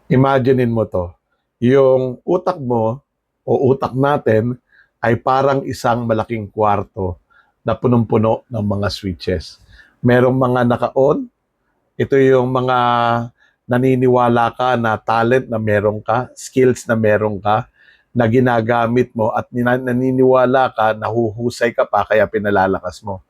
Imaginein mo to, yung utak mo o utak natin ay parang isang malaking kwarto na punong-puno ng mga switches. Merong mga naka-on, ito yung mga naniniwala ka na talent na meron ka, skills na meron ka, na ginagamit mo at naniniwala ka, nahuhusay ka pa kaya pinalalakas mo.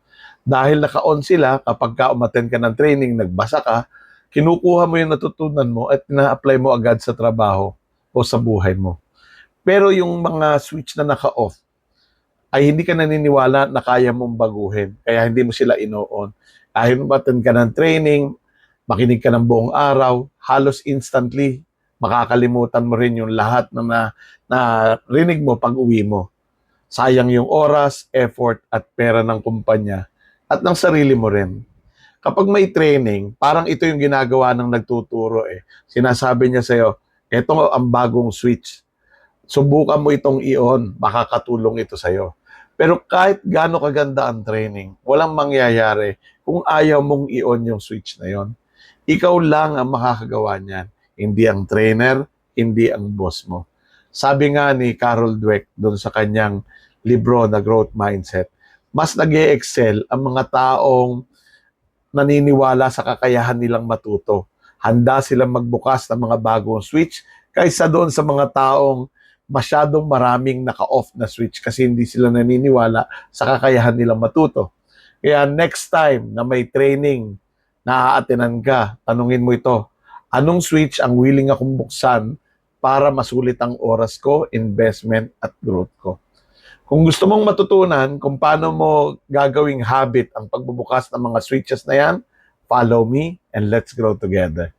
Dahil naka-on sila, kapag ka umattend ka ng training, nagbasa ka, kinukuha mo yung natutunan mo at na-apply mo agad sa trabaho o sa buhay mo. Pero yung mga switch na naka-off, ay hindi ka naniniwala na kaya mong baguhin. Kaya hindi mo sila ino-on. Kahit umattend ka ng training, makinig ka ng buong araw, halos instantly, makakalimutan mo rin yung lahat na rinig mo pag uwi mo. Sayang yung oras, effort, at pera ng kumpanya at ng sarili mo rin. Kapag may training, parang ito yung ginagawa ng nagtuturo eh. Sinasabi niya sa'yo, ito ang bagong switch. Subukan mo itong i-on, makakatulong ito sa'yo. Pero kahit gaano kaganda ang training, walang mangyayari kung ayaw mong i-on yung switch na yon. Ikaw lang ang makakagawa niyan. Hindi ang trainer, hindi ang boss mo. Sabi nga ni Carol Dweck doon sa kanyang libro na Growth Mindset, mas nag excel ang mga taong naniniwala sa kakayahan nilang matuto. Handa silang magbukas ng mga bagong switch kaysa doon sa mga taong masyadong maraming naka-off na switch kasi hindi sila naniniwala sa kakayahan nilang matuto. Kaya next time na may training na aatinan ka, tanungin mo ito, anong switch ang willing akong buksan para masulit ang oras ko, investment at growth ko? Kung gusto mong matutunan kung paano mo gagawing habit ang pagbubukas ng mga switches na yan, follow me and let's grow together.